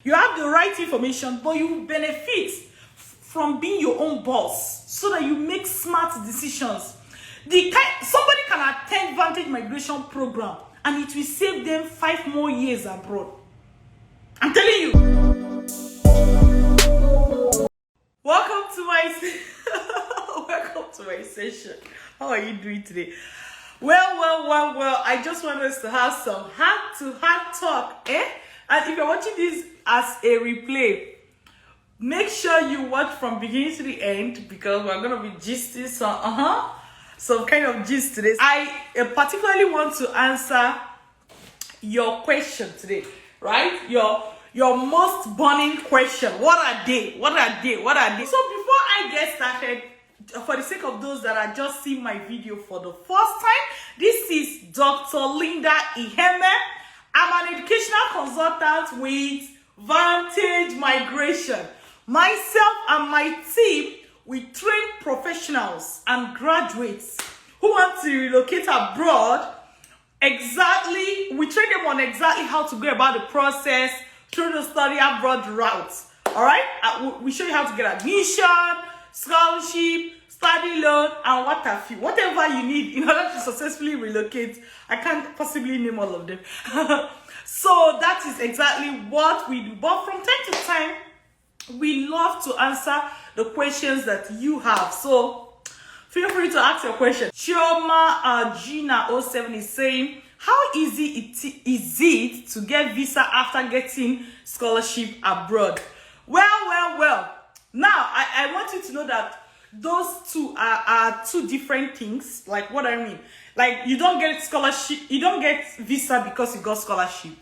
You have the right information, but you benefit from being your own boss so that you make smart decisions. Somebody can attend Vantage migration program and it will save them 5 more years abroad. I'm telling you. Welcome to my session. How are you doing today? Well. I just want us to have some heart-to-heart talk, And if you're watching this as a replay, make sure you watch from beginning to the end because we're gonna be gisting some kind of gist today. I particularly want to answer your question today, right? Your most burning question. What are they? So before I get started, for the sake of those that are just seeing my video for the first time, this is Dr. Linda Iheme. I'm an educational consultant with Vantage Migration. Myself and my team, we train professionals and graduates who want to relocate abroad. We train them on exactly how to go about the process through the study abroad route. All right? We show you how to get admission, scholarship, study loan, and what have you. Whatever you need in order to successfully relocate. I can't possibly name all of them. So that is exactly what we do. But from time to time, we love to answer the questions that you have. So feel free to ask your question. Chioma Gina07 is saying, how easy is it to get visa after getting scholarship abroad? Well. Now, I want you to know that those two are two different things. Like what I mean. Like you don't get scholarship, you don't get visa because you got scholarship.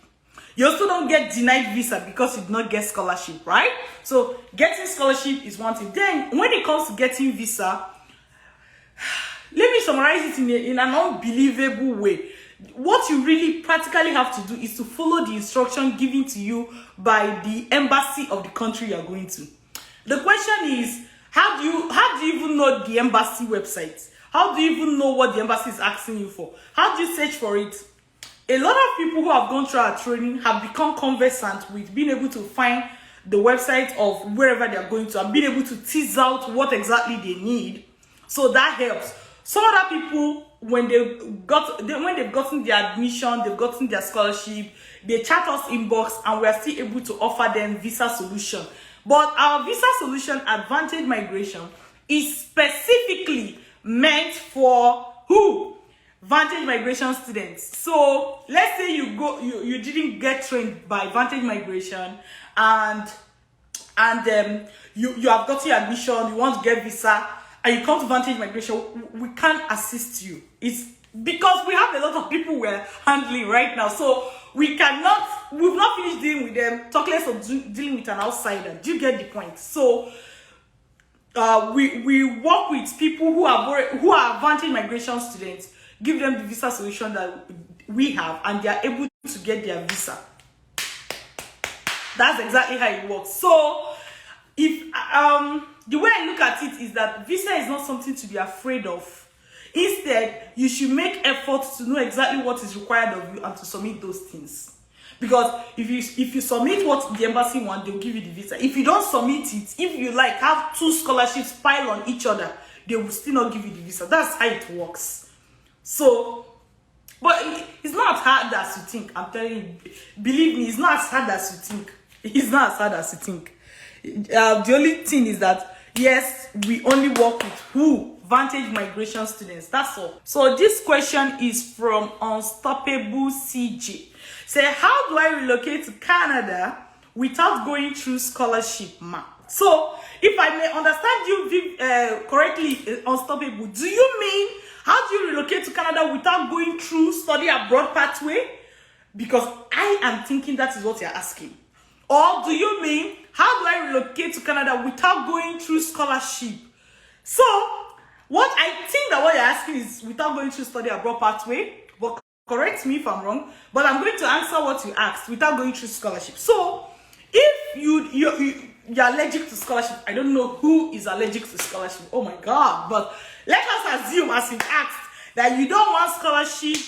You also don't get denied visa because you did not get scholarship, right? So getting scholarship is one thing. Then when it comes to getting visa, let me summarize it in an unbelievable way. What you really practically have to do is to follow the instruction given to you by the embassy of the country you are going to. The question is, how do you even know the embassy website? How do you even know what the embassy is asking you for? How do you search for it? A lot of people who have gone through our training have become conversant with being able to find the website of wherever they are going to and being able to tease out what exactly they need. So that helps. Some other people, when they've gotten their admission, they've gotten their scholarship, they chat us inbox and we are still able to offer them visa solution. But our visa solution at Vantage Migration is specifically meant for who? Vantage Migration students. So let's say you didn't get trained by Vantage Migration and you have got your admission, you want to get visa, and you come to Vantage Migration, we can't assist you. It's because we have a lot of people we're handling right now. So we've not finished dealing with them, talk less of dealing with an outsider. Do you get the point? So we work with people who are Vantage Migration students, give them the visa solution that we have, and they are able to get their visa. That's exactly how it works. So if the way I look at it is that visa is not something to be afraid of. Instead, you should make efforts to know exactly what is required of you and to submit those things. Because if you submit what the embassy wants, they'll give you the visa. If you don't submit it, if you have 2 scholarships piled on each other, they will still not give you the visa. That's how it works. So, but it's not as hard as you think. I'm telling you, believe me, it's not as hard as you think. It's not as hard as you think. The only thing is that, yes, we only work with who? Vantage Migration students. That's all. So this question is from Unstoppable CJ. Say, how do I relocate to Canada without going through scholarship, ma? So, if I may understand you correctly, Unstoppable, do you mean how do you relocate to Canada without going through study abroad pathway? Because I am thinking that is what you're asking. Or do you mean how do I relocate to Canada without going through scholarship? So, what I think that what you're asking is without going through study abroad pathway, but correct me if I'm wrong, but I'm going to answer what you asked without going through scholarship. So, if you're allergic to scholarship, I don't know who is allergic to scholarship. Oh my God. But let us assume, as you asked, that you don't want scholarship,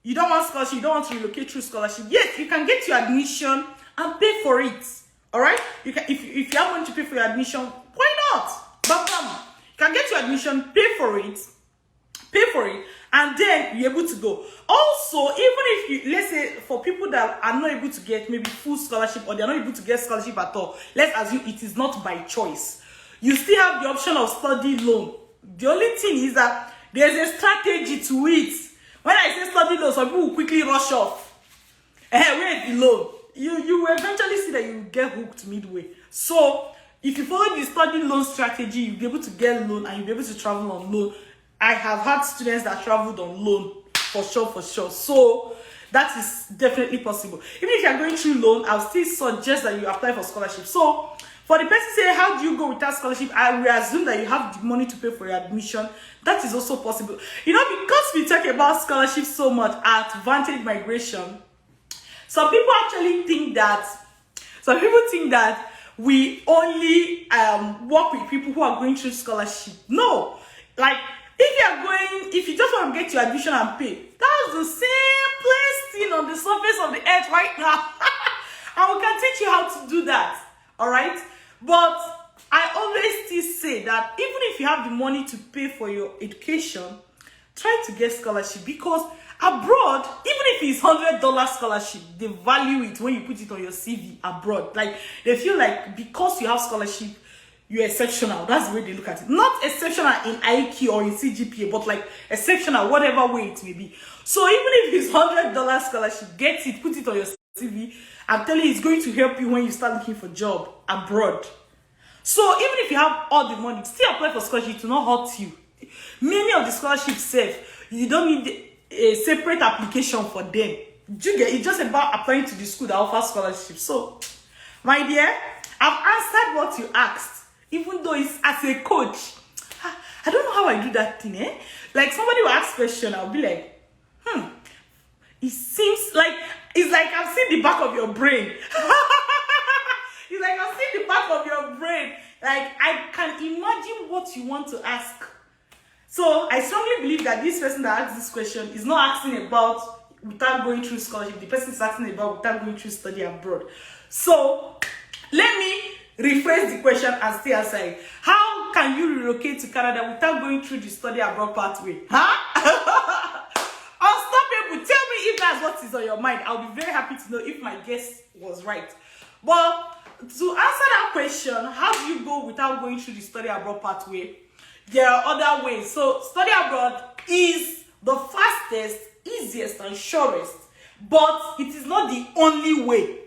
you don't want to relocate through scholarship. Yes, you can get your admission and pay for it. All right, you can, if you have money to pay for your admission, why not? Bam bam, you can get your admission, pay for it, and then you're able to go. Also, even if you, let's say for people that are not able to get maybe full scholarship, or they're not able to get scholarship at all, let's assume it is not by choice, you still have the option of study loan. The only thing is that there's a strategy to it. When I say study loan, some people will quickly rush off. Where's the loan? You will eventually see that you get hooked midway. So if you follow the study loan strategy, you'll be able to get loan and you'll be able to travel on loan. I have had students that traveled on loan for sure. So that is definitely possible. Even if you're going through loan, I'll still suggest that you apply for scholarship. So for the person saying, how do you go without scholarship? I will assume that you have the money to pay for your admission. That is also possible. You know, because we talk about scholarship so much at Vantage Migration, some people actually think that, we only work with people who are going through scholarship. No, like if you just want to get your admission and pay, that's the simplest thing on the surface of the earth right now. And we can teach you how to do that. All right, but I always still say that even if you have the money to pay for your education, try to get scholarship, because abroad, even if it's $100 scholarship, they value it when you put it on your CV abroad. Like, they feel like because you have scholarship, you're exceptional. That's the way they look at it. Not exceptional in IQ or in CGPA, but like exceptional, whatever way it may be. So even if it's $100 scholarship, get it, put it on your CV. I'm telling you, it's going to help you when you start looking for a job abroad. So even if you have all the money, still apply for scholarship to not hurt you. Many of the scholarships safe, you don't need a separate application for them. It's just about applying to the school that offers scholarship. So, my dear, I've answered what you asked, even though it's as a coach. I don't know how I do that thing, eh? Like, somebody will ask a question, I'll be like, it seems like, it's like I've seen the back of your brain. It's like I've seen the back of your brain. Like, I can imagine what you want to ask. So I strongly believe that this person that asked this question is not asking about without going through scholarship. The person is asking about without going through study abroad. So let me rephrase the question and stay aside. How can you relocate to Canada without going through the study abroad pathway? Unstoppable. Tell me if that's what is on your mind. I'll be very happy to know if my guess was right. But to answer that question, how do you go without going through the study abroad pathway? There are other ways. So study abroad is the fastest, easiest, and surest, but it is not the only way.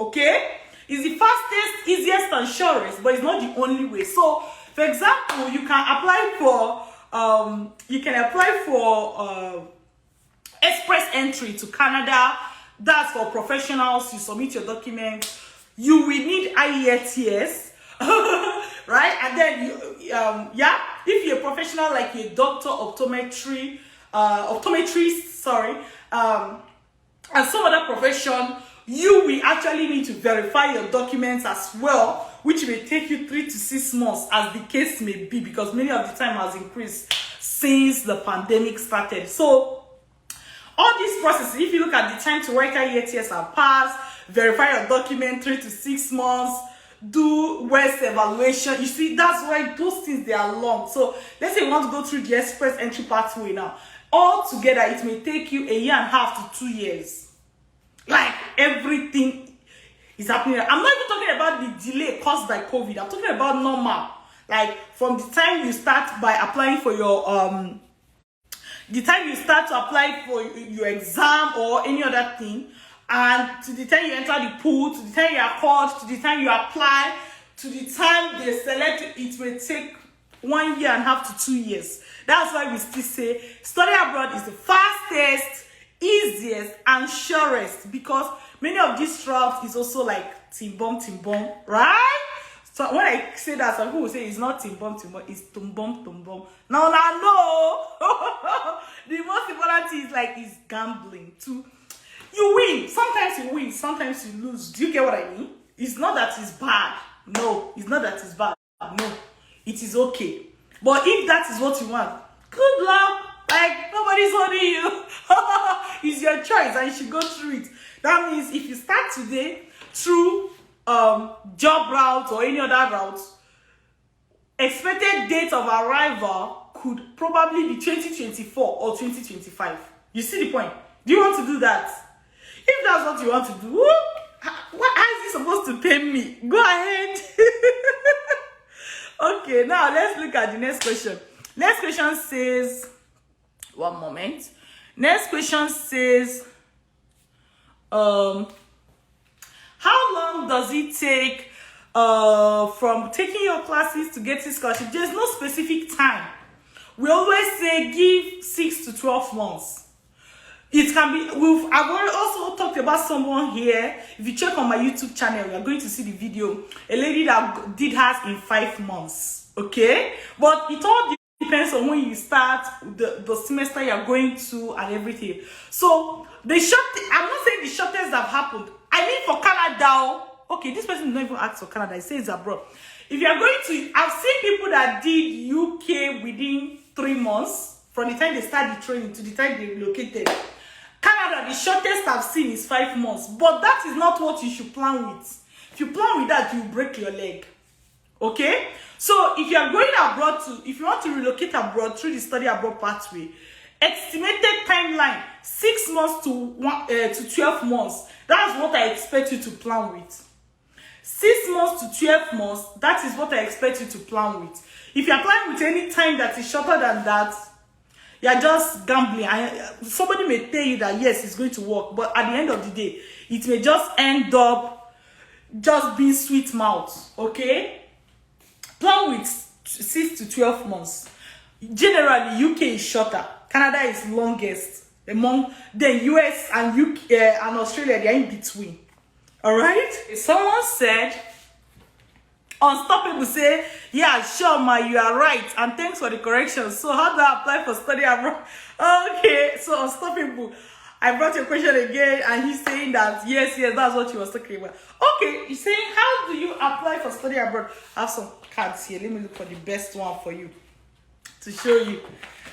Okay? It's the fastest, easiest, and surest, but it's not the only way. So, for example, you can apply for express entry to Canada. That's for professionals. You submit your documents. You will need IELTS. Right? And then if you're a professional like a doctor, optometrist, and some other profession, you will actually need to verify your documents as well, which may take you 3 to 6 months, as the case may be, because many of the time has increased since the pandemic started. So all these processes, if you look at the time to write IELTS and pass, verify your document, 3 to 6 months, do West evaluation. You see, that's why those things, they are long. So let's say you want to go through the express entry pathway now. All together, it may take you 1.5 to 2 years. Like, everything is happening. I'm not even talking about the delay caused by COVID. I'm talking about normal. Like, from the time you start by applying for your the time you start to apply for your exam or any other thing, and to the time you enter the pool, to the time you are called, to the time you apply, to the time they select, it will take 1.5 to 2 years. That's why we still say study abroad is the fastest, easiest, and surest, because many of these routes is also like timbom, right? So when I say that, some people will say it's not timbom, it's tumbom. No. The most important thing is like is gambling too. You win. Sometimes you win. Sometimes you lose. Do you get what I mean? It's not that it's bad. No, it's not that it's bad. No, it is okay. But if that is what you want, good luck. Like, nobody's holding you. It's your choice and you should go through it. That means if you start today, through job route or any other route, expected date of arrival could probably be 2024 or 2025. You see the point? Do you want to do that? If that's what you want to do, how is he supposed to pay me? Go ahead. Okay, now let's look at the next question. Next question says, one moment. Next question says, how long does it take from taking your classes to getting scholarship? There's no specific time. We always say give 6 to 12 months. It can be, I've already also talked about someone here. If you check on my YouTube channel, you are going to see the video. A lady that did hers in 5 months. Okay? But it all depends on when you start, the semester you're going to and everything. So, I'm not saying the shortest that have happened. I mean for Canada. Okay, this person did not even ask for Canada. It says abroad. If you're going to, I've seen people that did UK within 3 months. From the time they start the training to the time they relocated. Canada, the shortest I've seen is 5 months. But that is not what you should plan with. If you plan with that, you break your leg. Okay? So, if you are going abroad if you want to relocate abroad through the study abroad pathway, estimated timeline, 6 months to 12 months. That's what I expect you to plan with. 6 months to 12 months, that is what I expect you to plan with. If you are planning with any time that is shorter than that, you are just gambling. Somebody may tell you that yes, it's going to work, but at the end of the day, it may just end up just being sweet mouth. Okay? Plan with 6 to 12 months. Generally, UK is shorter. Canada is longest. Among the US and UK and Australia, they are in between. All right? Someone said, Unstoppable say, yeah, sure, ma, you are right. And thanks for the correction. So how do I apply for study abroad? Okay, so Unstoppable, I brought your question again, and he's saying that, yes, that's what he was talking about. Okay, he's saying, how do you apply for study abroad? I have some cards here. Let me look for the best one for you to show you.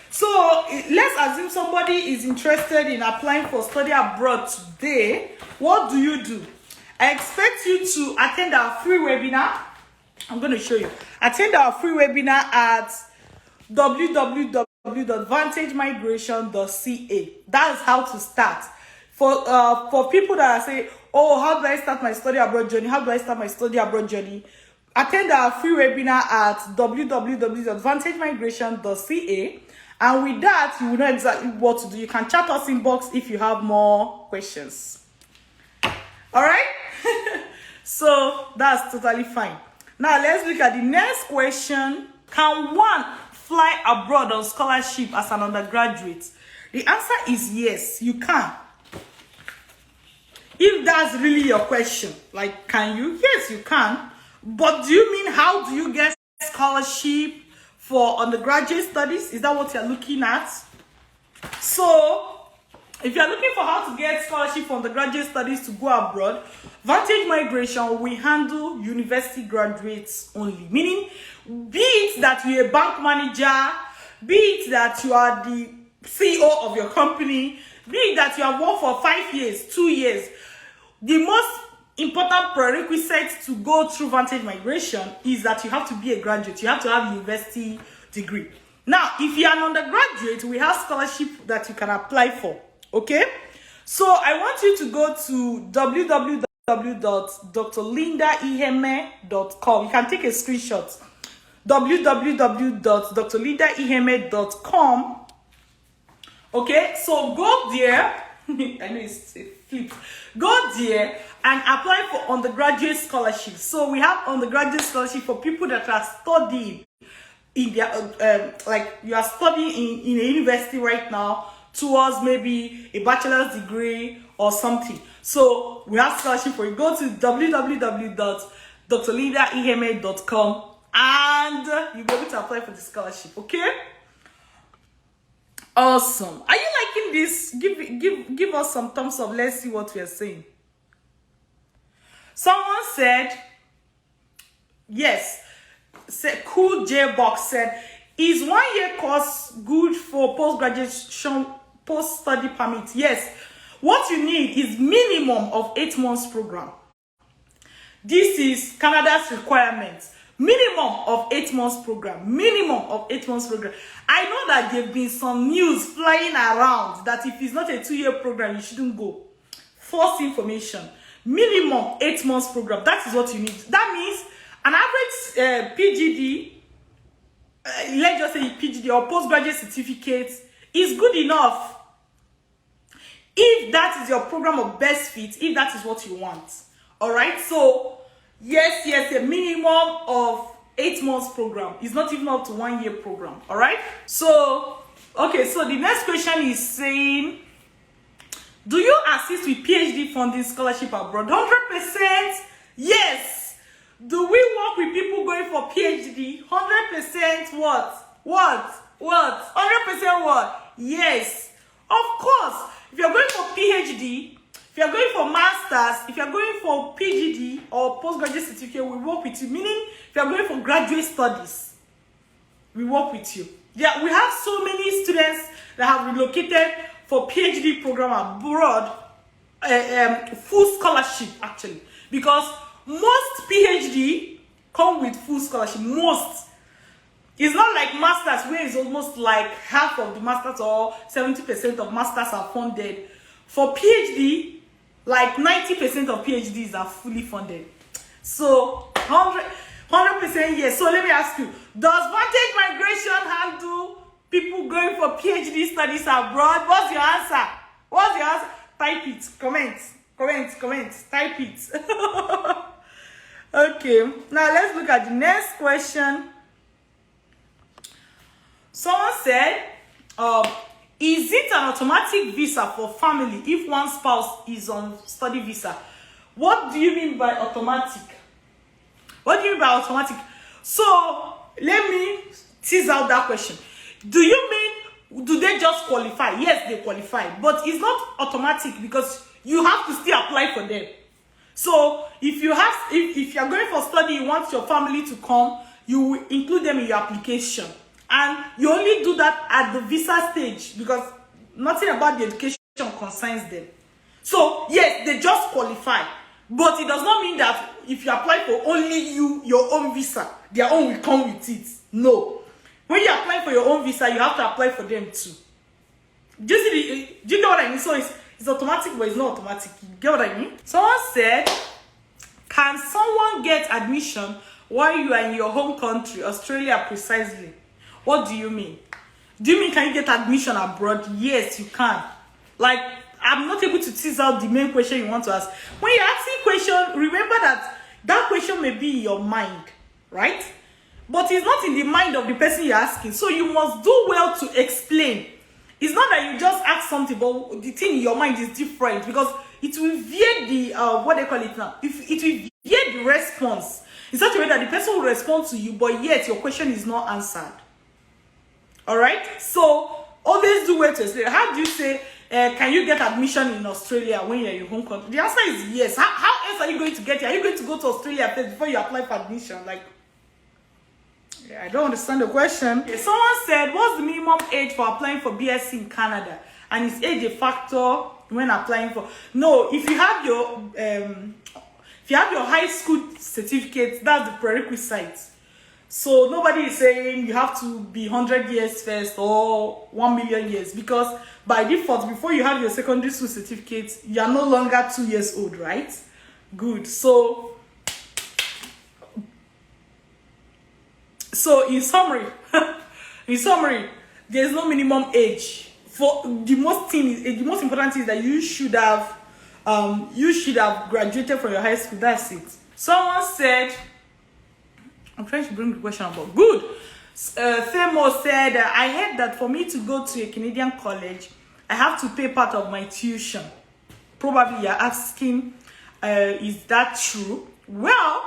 So let's assume somebody is interested in applying for study abroad today. What do you do? I expect you to attend our free webinar. I'm going to show you. Attend our free webinar at www.vantagemigration.ca. That's how to start. For people that are saying, oh, how do I start my study abroad journey? How do I start my study abroad journey? Attend our free webinar at www.vantagemigration.ca. And with that, you will know exactly what to do. You can chat us inbox if you have more questions. All right? So that's totally fine. Now let's look at the next question. Can one fly abroad on scholarship as an undergraduate? The answer is yes, you can. If that's really your question, like, can you? Yes, you can. But do you mean how do you get scholarship for undergraduate studies? Is that what you're looking at? So, if you're looking for how to get scholarship for undergraduate studies to go abroad, Vantage Migration will handle university graduates only. Meaning, be it that you're a bank manager, be it that you are the CEO of your company, be it that you have worked for 5 years, 2 years, the most important prerequisite to go through Vantage Migration is that you have to be a graduate. You have to have a university degree. Now, if you're an undergraduate, we have scholarship that you can apply for. Okay? So, I want you to go to www.drlindaiheme.com. You can take a screenshot. www.drlindaiheme.com. Okay? So, go there. I know it's a flip. Go there and apply for undergraduate scholarship. So we have undergraduate scholarship for people that are studying in their like you are studying in a university right now towards maybe a bachelor's degree or something. So we have scholarship for you. Go to www.drlindaiheme.com and you'll be able to apply for the scholarship. Okay? Awesome. Are you liking this? Give us some thumbs up. Let's see what we are saying. Someone said, yes. Cool J Box said, is 1 year course good for post-graduation, post-study permit? Yes. What you need is minimum of 8 months program. This is Canada's requirement. Minimum of 8 months program. Minimum of 8 months program. I know that there have been some news flying around that if it's not a 2-year program, you shouldn't go. False information. Minimum 8 months program. That is what you need. That means an average PGD, let's just say PGD or postgraduate certificate, is good enough. If that is your program of best fit, if that is what you want. All right. So yes, a minimum of 8 months program. It's not even up to 1 year program. All right. So okay. So the next question is saying, do you assist with PhD funding scholarship abroad? 100% yes. Do we work with people going for PhD? 100% what? 100% what? Yes. Of course. If you're going for PhD, if you're going for masters, if you're going for PGD or postgraduate certificate, we work with you. Meaning, if you're going for graduate studies, we work with you. Yeah, we have so many students that have relocated for PhD program abroad, full scholarship actually, because most PhD come with full scholarship. Most. It's not like masters where it's almost like half of the masters or 70% of masters are funded. For PhD, like 90% of PhDs are fully funded. So 100% yes. So let me ask you, does Vantage Migration handle people going for PhD studies abroad? What's your answer? Type it. Comment. Type it. Okay. Now let's look at the next question. Someone said, is it an automatic visa for family if one spouse is on study visa? What do you mean by automatic? So let me tease out that question. Do you mean, do they just qualify? Yes, they qualify, but it's not automatic because you have to still apply for them. So if you're going for study, you want your family to come, you will include them in your application. And you only do that at the visa stage because nothing about the education concerns them. So yes, they just qualify. But it does not mean that if you apply for only your own visa, their own will come with it. No. When you apply for your own visa, you have to apply for them too. Do you get what I mean? So it's automatic, but it's not automatic. You get what I mean? Someone said, can someone get admission while you are in your home country, Australia precisely? What do you mean? Do you mean can you get admission abroad? Yes, you can. Like, I'm not able to tease out the main question you want to ask. When you're asking question, remember that question may be in your mind, right? But it's not in the mind of the person you're asking. So you must do well to explain. It's not that you just ask something, but the thing in your mind is different because it will veer the, what they call it now? It will veer the response in such a way that the person will respond to you, but yet your question is not answered. All right, so always do well to explain. How do you say, can you get admission in Australia when you're in your home country? The answer is yes. How else are you going to get it? Are you going to go to Australia first before you apply for admission? Like, yeah, I don't understand the question. Okay, someone said, what's the minimum age for applying for BSc in Canada? And is age a factor when applying for? No, if you have your high school certificate, that's the prerequisite. So nobody is saying you have to be 100 years first or 1 million years because by default, before you have your secondary school certificate, you are no longer 2 years old, right? Good. So in summary, there's no minimum age. For the most important thing is that you should have graduated from your high school. That's it. Someone said, I'm trying to bring the question about good. Themo said, I heard that for me to go to a Canadian college, I have to pay part of my tuition. Probably you're asking, is that true? Well,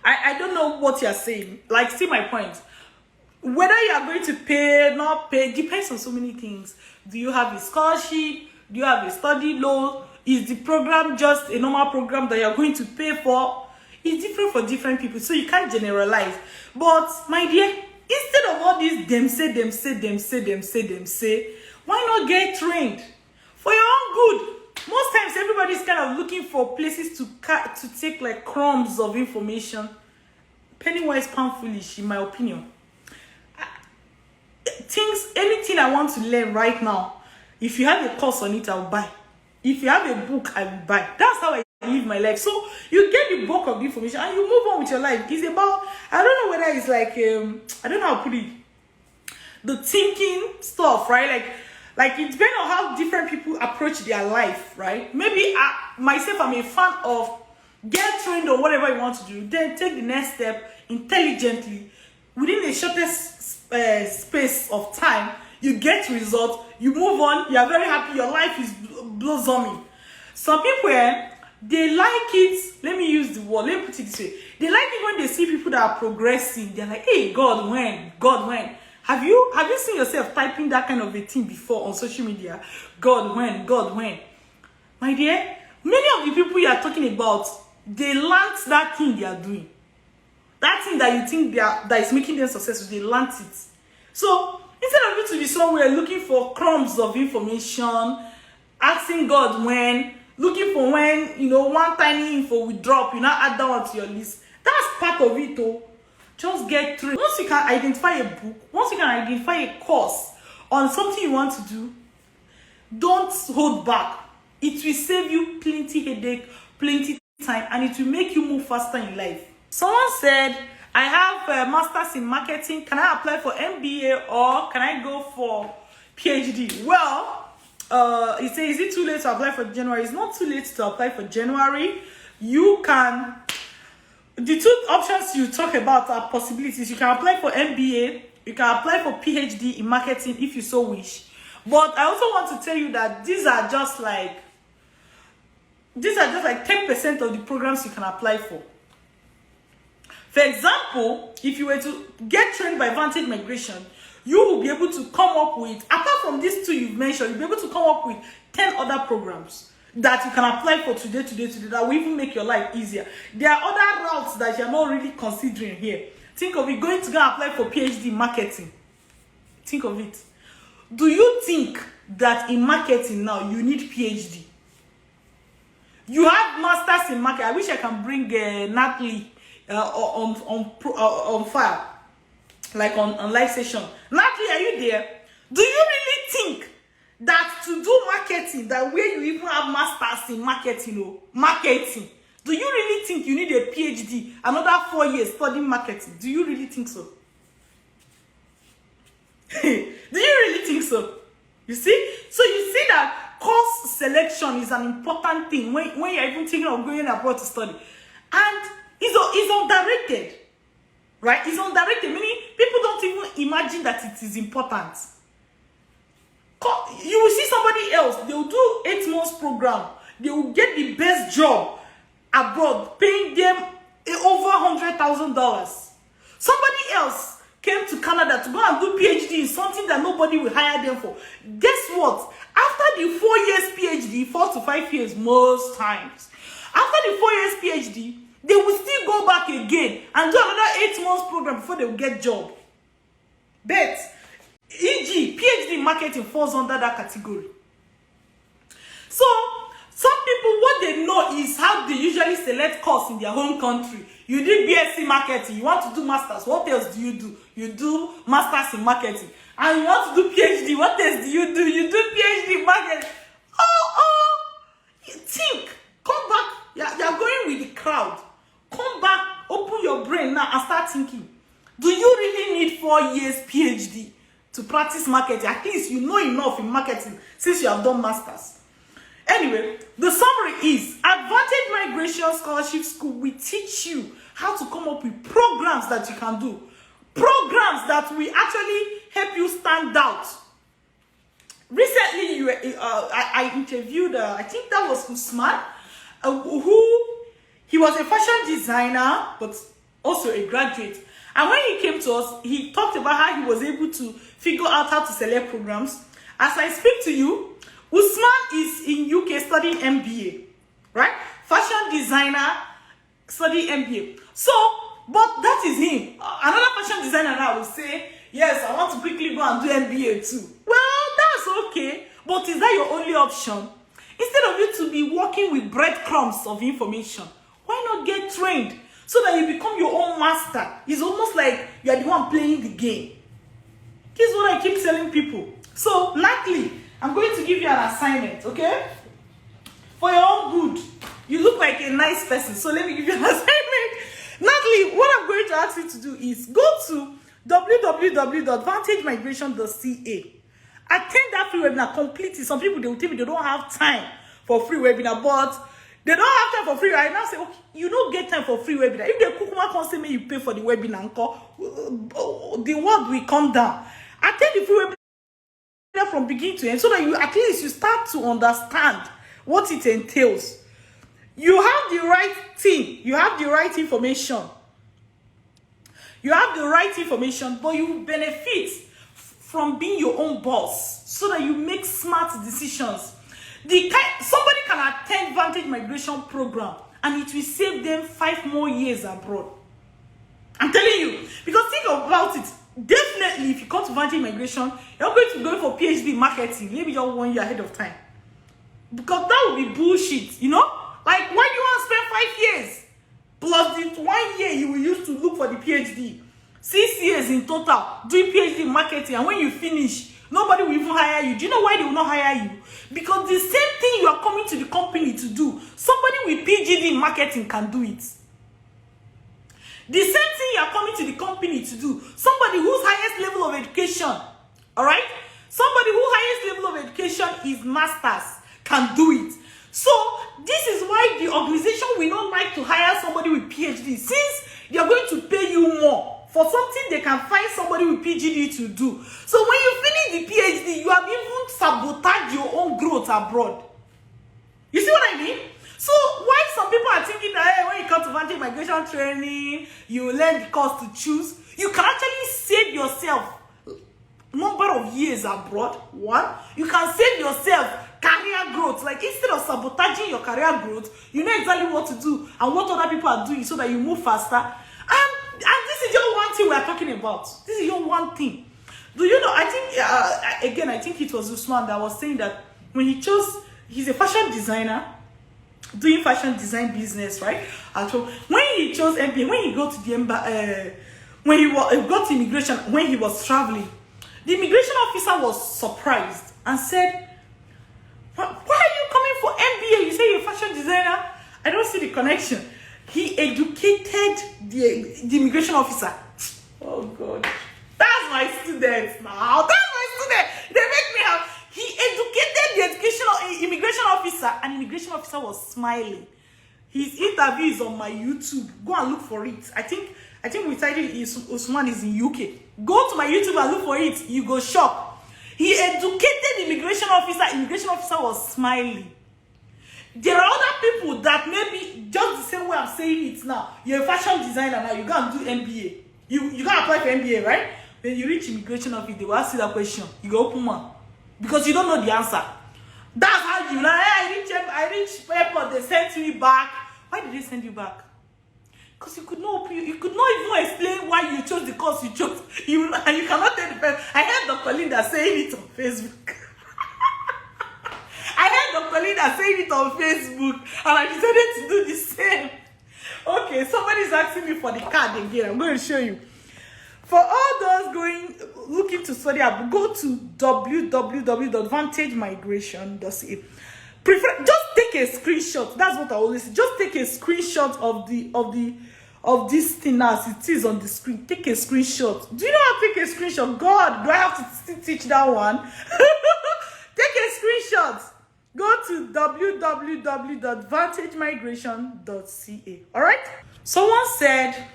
I don't know what you're saying. Like, see my point. Whether you are going to pay, not pay, depends on so many things. Do you have a scholarship? Do you have a study loan? Is the program just a normal program that you're going to pay for? It's different for different people, so you can't generalize. But my dear, instead of all this them say, why not get trained for your own good? Most times, everybody's kind of looking for places to take like crumbs of information. Pennywise, pound foolish, in my opinion. Anything I want to learn right now, if you have a course on it, I'll buy. If you have a book, I will buy. That's how I live my life. So you get the bulk of the information and you move on with your life. It's about, I don't know whether it's like, I don't know how to put it, the thinking stuff, right? Like it depends on how different people approach their life, right? Maybe myself, I'm a fan of get trained on whatever you want to do, then take the next step intelligently within the shortest space of time. You get results, you move on, you are very happy, your life is blossoming. Some people, they like it, let me use the word, let me put it this way. They like it when they see people that are progressing. They're like, hey, God, when? God, when? Have you seen yourself typing that kind of a thing before on social media? God, when? God, when? My dear, many of the people you are talking about, they learned that thing they are doing. That thing that you think that is making them successful, they learned it. So, instead of you to be somewhere looking for crumbs of information, asking God when, looking for when, one tiny info will drop, you now add that one to your list. That's part of it, though. Just get through. Once you can identify a book, once you can identify a course on something you want to do, don't hold back. It will save you plenty headache, plenty time, and it will make you move faster in life. Someone said, I have a master's in marketing. Can I apply for MBA or can I go for PhD? Well, he said, is it too late to apply for January? It's not too late to apply for January. You can, the two options you talk about are possibilities. You can apply for MBA. You can apply for PhD in marketing if you so wish. But I also want to tell you that these are just like 10% of the programs you can apply for. For example, if you were to get trained by Vantage Migration, you will be able to come up with, apart from these two you've mentioned, you'll be able to come up with 10 other programs that you can apply for today, that will even make your life easier. There are other routes that you're not really considering here. Think of it, going to go apply for PhD in marketing. Think of it. Do you think that in marketing now you need PhD? You have masters in marketing. I wish I can bring Natalie on file, like on live session. Natalie, are you there? Do you really think that to do marketing, that where you even have masters in marketing, do you really think you need a PhD, another 4 years studying marketing? Do you really think so? Do you really think so? You see? So you see that course selection is an important thing when you're even thinking of going abroad to study. And it's underrated, right? It's underrated, meaning people don't even imagine that it is important. You will see somebody else, they will do 8 months program, they will get the best job abroad, paying them over $100,000. Somebody else came to Canada to go and do PhD in something that nobody will hire them for. Guess what? After the 4 years PhD, 4 to 5 years most times, after the 4 years PhD, they will still go back again and do another 8 months program before they will get job. But, e.g., PhD in marketing falls under that category. So, some people, what they know is how they usually select course in their home country. You did BSc marketing, you want to do masters, what else do? You do masters in marketing. And you want to do PhD, what else do? You do PhD in marketing. You think, come back, you're going with the crowd. Come back, open your brain now and start thinking. Do you really need 4 years PhD to practice marketing? At least you know enough in marketing since you have done masters. Anyway, the summary is Advantage Migration Scholarship School will teach you how to come up with programs that you can do. Programs that will actually help you stand out. Recently, I interviewed, I think that was Usman, he was a fashion designer, but also a graduate. And when he came to us, he talked about how he was able to figure out how to select programs. As I speak to you, Usman is in UK studying MBA, right? Fashion designer, studying MBA. So, but that is him. Another fashion designer now will say, yes, I want to quickly go and do MBA too. Well, that's okay. But is that your only option? Instead of you to be working with breadcrumbs of information, why not get trained so that you become your own master? It's almost like you are the one playing the game. This is what I keep telling people. So, luckily, I'm going to give you an assignment, okay? For your own good. You look like a nice person, so let me give you an assignment. Luckily, what I'm going to ask you to do is go to www.vantagemigration.ca. Attend that free webinar completely. Some people, they will tell me they don't have time for free webinar, but they don't have time for free. I now say, okay, you don't get time for free webinar. If the Kukuma can't say me, you pay for the webinar, the world will come down. Attend the free webinar from beginning to end so that you at least you start to understand what it entails. You have the right thing, you have the right information. You have the right information, but you benefit from being your own boss so that you make smart decisions. Somebody can attend Vantage Migration Program and it will save them 5 more years abroad. I'm telling you, because think about it. Definitely, if you come to Vantage Migration, you're going to be going for PhD in marketing, maybe you're 1 year ahead of time. Because that would be bullshit, you know? Like, why do you want to spend 5 years? Plus the 1 year you will use to look for the PhD. 6 years in total, doing PhD in marketing, and when you finish, nobody will even hire you. Do you know why they will not hire you? Because the same thing you are coming to the company to do, somebody with PhD in marketing can do it. The same thing you are coming to the company to do, somebody whose highest level of education, all right? Somebody whose highest level of education is masters can do it. So this is why the organization will not like to hire somebody with PhD, since they are going to pay you more for something they can find somebody with PhD to do. So when you finish the PhD, you have even sabotaged your own growth abroad. You see what I mean? So why some people are thinking that hey, when you come to Vantage Migration Training, you learn the course to choose. You can actually save yourself number of years abroad. One, you can save yourself career growth. Like, instead of sabotaging your career growth, you know exactly what to do and what other people are doing so that you move faster. And this is your one thing we are talking about. This is your one thing. Do you know, I think, again, I think it was Usman that was saying that when he chose, he's a fashion designer, doing fashion design business, right? So when he chose MBA, when he got to the when he got immigration, when he was traveling, the immigration officer was surprised and said, why are you coming for MBA? You say you're a fashion designer? I don't see the connection. He educated the immigration officer. Oh God, that's my students now. That's my student. They make me happy. He educated the immigration officer, and immigration officer was smiling. His interview is on my YouTube. Go and look for it. I think we titled Usman is in UK. Go to my YouTube and look for it. You go shock. He educated the immigration officer. Immigration officer was smiling. There are other people that maybe just the same way I'm saying it now. You're a fashion designer now. You go and do MBA. You can apply for MBA, right? When you reach immigration office, they will ask you that question. You go open one because you don't know the answer. That's how you know. I reached airport. They sent me back. Why did they send you back? Because you could not even explain why you chose the course you chose. And you cannot tell the person. I heard Dr. Linda saying it on Facebook. And I decided to do the same. Okay, somebody's asking me for the card again. I'm going to show you. For all those looking to study abroad, go to www.vantagemigration.ca. Just take a screenshot. That's what I always say. Just take a screenshot of this thing as it is on the screen. Take a screenshot. Do you know how to take a screenshot? God, do I have to still teach that one? Take a screenshot. Go to www.vantagemigration.ca. All right? Someone said,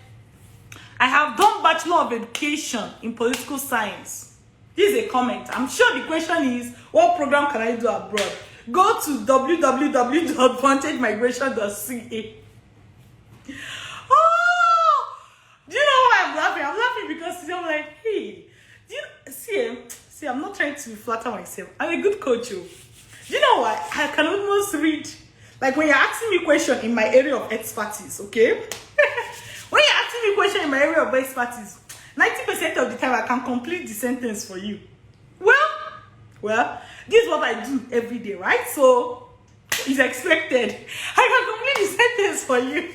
I have done Bachelor of Education in Political Science. This is a comment. I'm sure the question is, what program can I do abroad? Go to www.vantagemigration.ca. Oh, do you know why I'm laughing? I'm laughing because I'm like, hey, do you see, I'm not trying to flatter myself. I'm a good coach. Do you know what? I can almost read, like when you're asking me a question in my area of expertise, okay? When you're asking me a question in my area of expertise, 90% of the time I can complete the sentence for you. Well, this is what I do every day, right? So is expected. I can complete the sentence for you.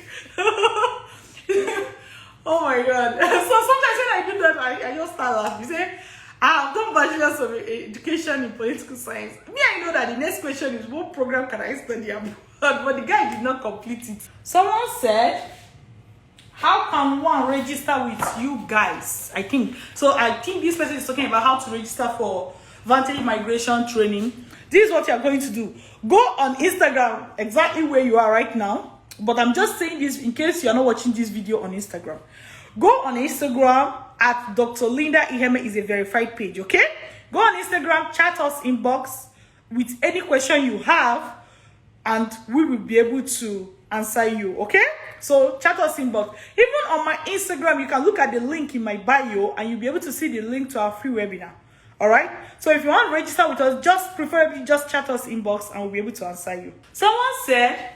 Oh my God. So sometimes when I do that, I just start laughing. You say, I've done bachelor's of education in political science. Me, I know that the next question is, what program can I study abroad? But the guy did not complete it. Someone said, how can one register with you guys? I think this person is talking about how to register for Vantage migration training. This is what you're going to do. Go on Instagram, exactly where you are right now. But I'm just saying this in case you're not watching this video on Instagram. Go on Instagram at Dr. Linda Iheme is a verified page, okay? Go on Instagram, chat us inbox with any question you have, and we will be able to answer you, okay? So chat us inbox. Even on my Instagram, you can look at the link in my bio and you'll be able to see the link to our free webinar. All right, so if you want to register with us, preferably just chat us inbox and we'll be able to answer you. Someone said,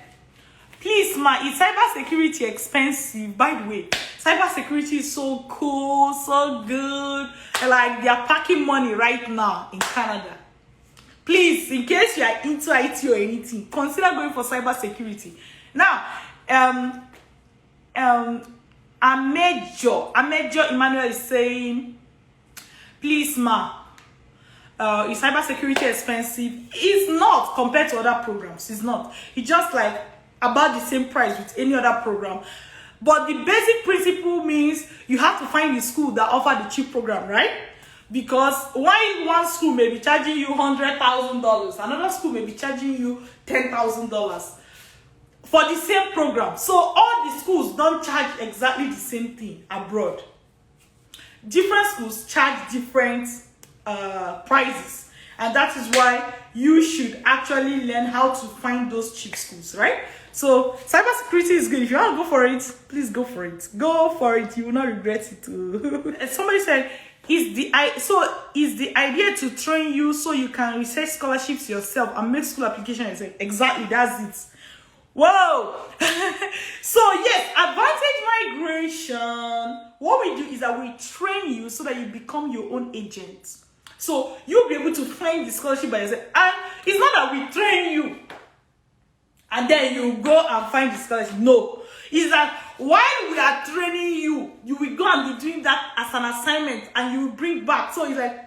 please ma, is cybersecurity expensive? By the way, cybersecurity is so cool, so good. Like, they are packing money right now in Canada. Please, in case you are into IT or anything, consider going for cybersecurity. Now, a major Emmanuel is saying, please ma, is cybersecurity expensive? It's not compared to other programs. It's not. It's just like about the same price with any other program. But the basic principle means you have to find the school that offer the cheap program, right? Because while one school may be charging you $100,000, another school may be charging you $10,000 for the same program. So all the schools don't charge exactly the same thing abroad. Different schools charge different prices, and that is why you should actually learn how to find those cheap schools, right? So cybersecurity is good. If you want to go for it, please go for it. Go for it. You will not regret it too. Somebody said, is the idea to train you so you can research scholarships yourself and make school applications? Exactly, that's it. Whoa. So yes, Advantage migration, what we do is that we train you so that you become your own agent. So you'll be able to find the scholarship by yourself. And it's not that we train you and then you go and find the scholarship. No. It's that while we are training you, you will go and be doing that as an assignment and you will bring back. So it's like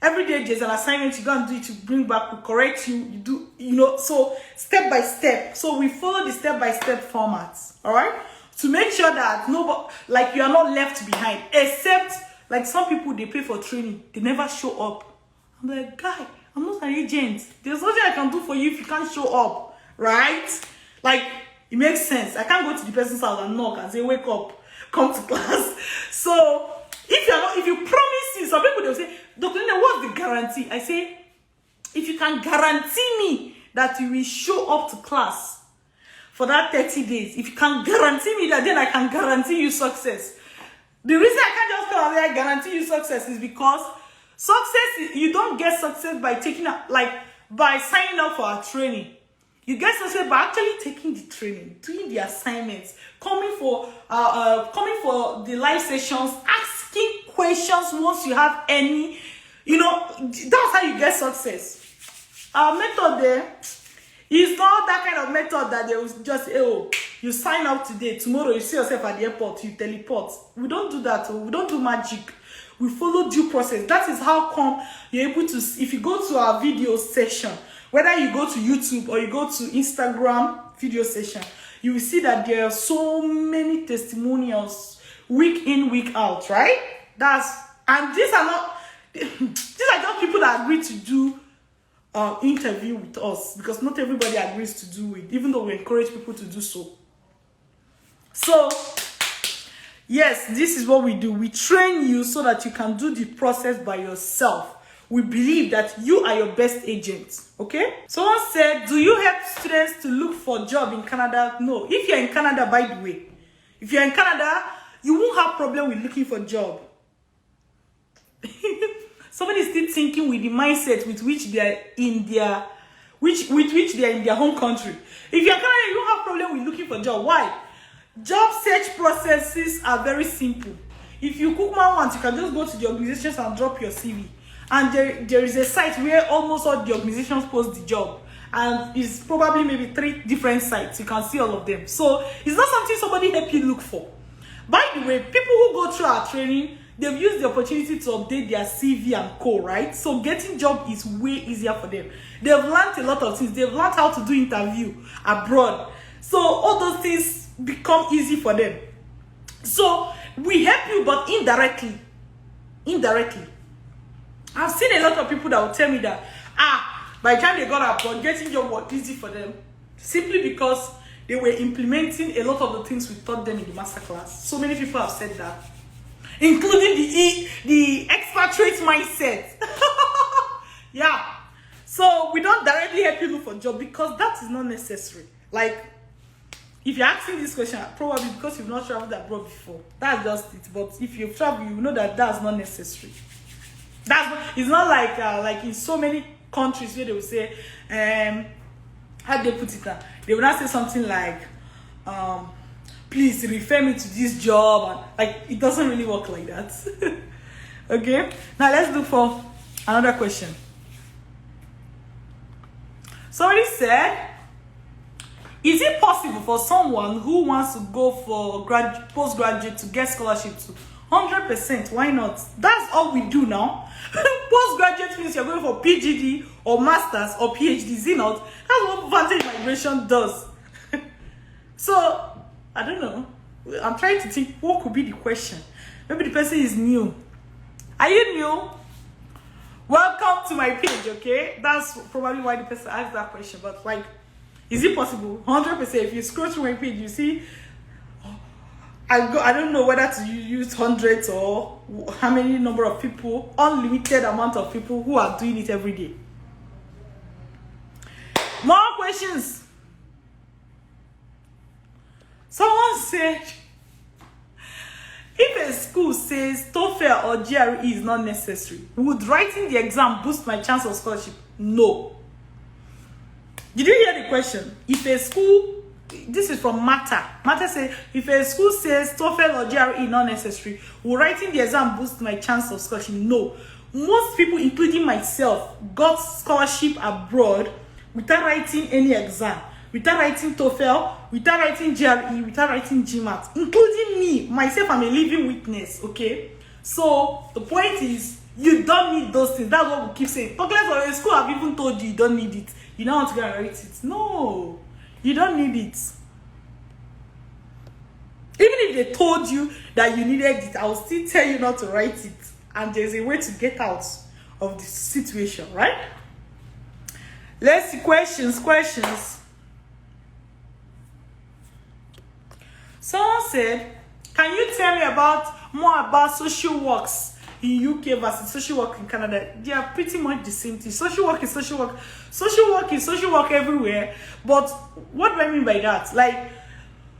every day there's an assignment, you go and do it, you bring back, we correct you, you do, so step by step. So we follow the step-by-step formats, all right? To make sure that nobody, like, you are not left behind, except like some people, they pay for training, they never show up. I'm like, guy, I'm not an agent. There's nothing I can do for you if you can't show up, right? Like, it makes sense. I can't go to the person's house and knock and say, wake up, come to class. So if you promise me, some people, they'll say, Dr. Linda, what's the guarantee? I say, if you can guarantee me that you will show up to class for that 30 days, if you can guarantee me that, then I can guarantee you success. The reason I can't just come and guarantee you success is because success, you don't get success by by signing up for our training. You get success by actually taking the training, doing the assignments, coming for the live sessions, asking questions once you have any. That's how you get success. Our method there is not that kind of method that they will just, you sign up today, tomorrow you see yourself at the airport, you teleport. We don't do that. We don't do magic. We follow due process. That is how come you're able to, if you go to our video session, whether you go to YouTube or you go to Instagram video session, you will see that there are so many testimonials week in, week out, right? And these are just people that agree to do interview with us, because not everybody agrees to do it, even though we encourage people to do so. So yes, this is what we do. We train you so that you can do the process by yourself. We believe that you are your best agent, okay? Someone said, do you help students to look for a job in Canada? No. If you're in Canada, by the way, if you're in Canada, you won't have problem with looking for a job. Somebody is still thinking with the mindset with which they are in their, which they are in their home country. If you're in Canada, you don't have problem with looking for a job. Why? Job search processes are very simple. If you cook man once, you can just go to the organizations and drop your CV. And there is a site where almost all the organizations post the job. and it's probably maybe 3 different sites. You can see all of them. So it's not something somebody help you look for. By the way, people who go through our training, they've used the opportunity to update their CV and co, right? So getting job is way easier for them. They've learned a lot of things. They've learned how to do interview abroad. So all those things become easy for them. So we help you, but indirectly. Indirectly. I've seen a lot of people that will tell me that, by the time they got abroad, getting job was easy for them. Simply because they were implementing a lot of the things we taught them in the masterclass. So many people have said that. Including the expatriate mindset. Yeah. So we don't directly help you look for a job because that is not necessary. Like, if you're asking this question, probably because you've not traveled abroad before. That's just it. But if you've traveled, you know that that's not necessary. It's not like in so many countries where they will say, how do they put it? They will not say something like, please refer me to this job. And, like, it doesn't really work like that. Okay, now let's look for another question. Somebody said, is it possible for someone who wants to go for postgraduate to get scholarship to 100%? Why not? That's all we do now. Postgraduate means you're going for PGD or masters or PhD. Is it not? That's what Vantage migration does. So I don't know. I'm trying to think what could be the question. Maybe the person is new. Are you new? Welcome to my page. Okay, that's probably why the person asked that question. But like, is it possible? 100%. If you scroll through my page, you see. I don't know whether to use hundreds or how many number of people, unlimited amount of people who are doing it every day. More questions. Someone said, if a school says TOEFL or GRE is not necessary, would writing the exam boost my chance of scholarship? No. Did you hear the question? If a school, this is from Mata. Mata said, if a school says TOEFL or GRE not necessary, will writing the exam boost my chance of scholarship? No. Most people, including myself, got scholarship abroad without writing any exam, without writing TOEFL, without writing GRE, without writing GMAT, including me. Myself, I'm a living witness, okay? So the point is, you don't need those things. That's what we keep saying. Talk less of a school have even told you don't need it. You don't want to go and write it. No. You don't need it. Even if they told you that you needed it, I will still tell you not to write it. And there's a way to get out of the situation, right? Let's see questions. Someone said, can you tell me more about social works in UK versus social work in Canada? They are pretty much the same thing. Social work is social work. Social work is social work everywhere. But what do I mean by that? Like,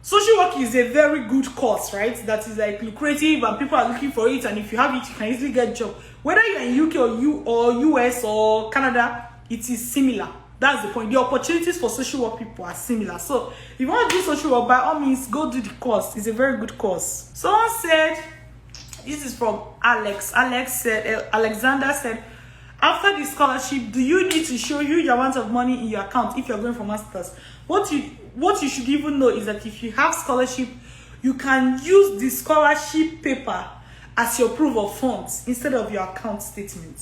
social work is a very good course, right? That is like lucrative and people are looking for it. And if you have it, you can easily get a job. Whether you're in UK or US or Canada, it is similar. That's the point. The opportunities for social work people are similar. So if you want to do social work, by all means, go do the course. It's a very good course. Someone said, this is from Alex. Alexander said, after the scholarship, do you need to show you your amount of money in your account if you're going for masters? What you should even know is that if you have scholarship, you can use the scholarship paper as your proof of funds instead of your account statement.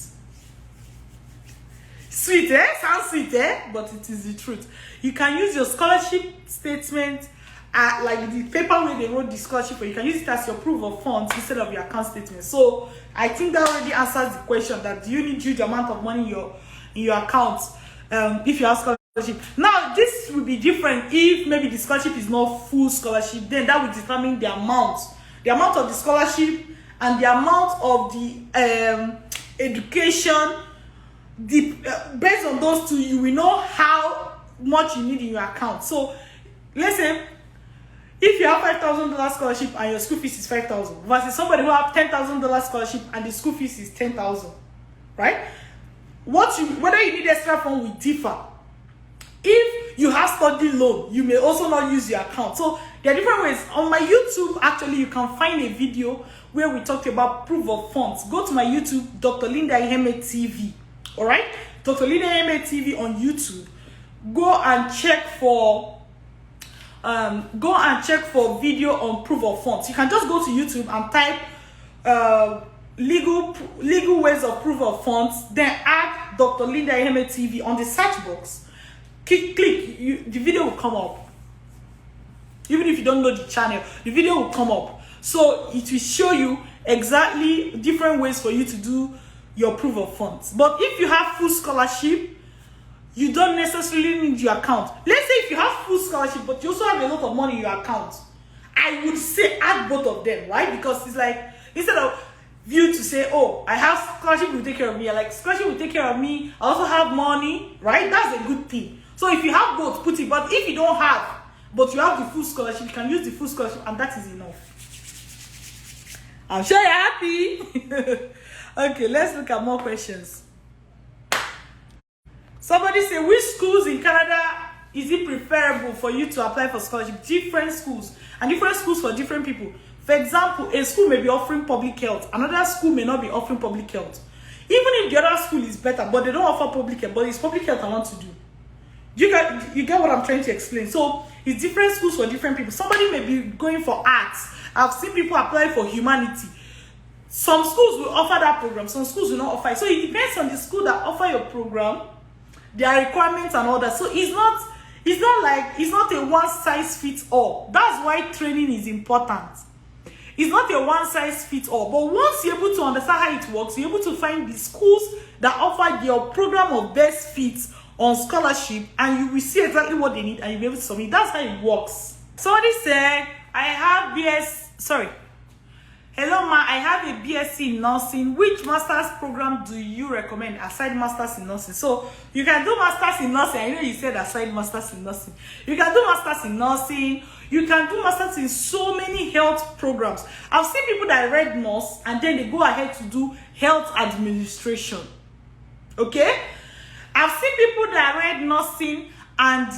Sweet, eh? Sounds sweet, eh? But it is the truth. You can use your scholarship statement, like the paper where they wrote the scholarship, or you can use it as your proof of funds instead of your account statement. So I think that already answers the question that do you need huge amount of money in your account if you have scholarship. Now this will be different if maybe the scholarship is not full scholarship. Then that will determine the amount of the scholarship and the amount of the education. Based on those two, you will know how much you need in your account. So let's say if you have $5,000 scholarship and your school fees is $5,000 versus somebody who have $10,000 scholarship and the school fees is $10,000, right? Whether you need extra fund will differ. If you have study loan, you may also not use your account. So there are different ways. On my YouTube, actually, you can find a video where we talked about proof of funds. Go to my YouTube, Dr. Linda Iheme TV. All right, Dr. Linda Iheme TV on YouTube. go and check for video on proof of funds. You can just go to YouTube and type legal ways of proof of funds, then add Dr. Linda Iheme TV on the search box. Click, the video will come up. Even if you don't know the channel, the video will come up. So it will show you exactly different ways for you to do your proof of funds. But if you have full scholarship, you don't necessarily need your account. Let's say if you have full scholarship, but you also have a lot of money in your account, I would say add both of them, right? Because it's like, instead of you to say, oh, I have scholarship, will take care of me. Like, scholarship will take care of me. I also have money, right? That's a good thing. So if you have both, put it. But if you don't have, but you have the full scholarship, you can use the full scholarship, and that is enough. I'm sure you're happy. Okay, let's look at more questions. Somebody say, which schools in Canada is it preferable for you to apply for scholarship? Different schools, and different schools for different people. For example, a school may be offering public health, another school may not be offering public health. Even if the other school is better, but they don't offer public health, but it's public health I want to do. You get what I'm trying to explain? So it's different schools for different people. Somebody may be going for arts. I've seen people apply for humanity. Some schools will offer that program, some schools will not offer it. So it depends on the school that offer your program, their requirements and all that. So it's not a one size fits all. That's why training is important. It's not a one size fits all. But once you're able to understand how it works, you're able to find the schools that offer your program of best fits on scholarship, and you will see exactly what they need, and you'll be able to submit. That's how it works. Somebody said, I have hello ma, I have a BSc in nursing. Which master's program do you recommend aside masters in nursing? So you can do masters in nursing. I know you said aside masters in nursing. You can do masters in nursing. You can do masters in so many health programs. I've seen people that read nurse and then they go ahead to do health administration. Okay? I've seen people that read nursing and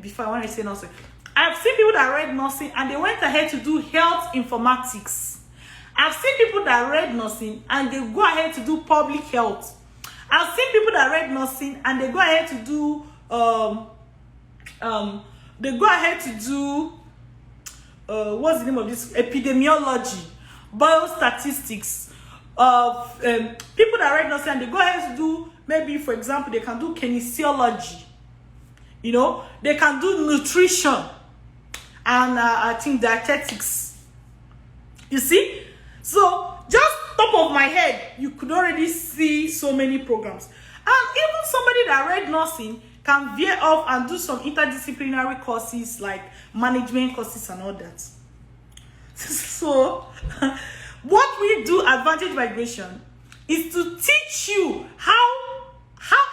before I want to say nursing, I've seen people that read nursing and they went ahead to do health informatics. I've seen people that read nursing and they go ahead to do public health. I've seen people that read nursing and they go ahead to do what's the name of this? Epidemiology, biostatistics. People that read nursing and they go ahead to do, maybe for example, they can do kinesiology. You know, they can do nutrition and I think dietetics. You see? So just top of my head, you could already see so many programs. And even somebody that read nursing can veer off and do some interdisciplinary courses like management courses and all that. So what we do at Vantage Migration is to teach you how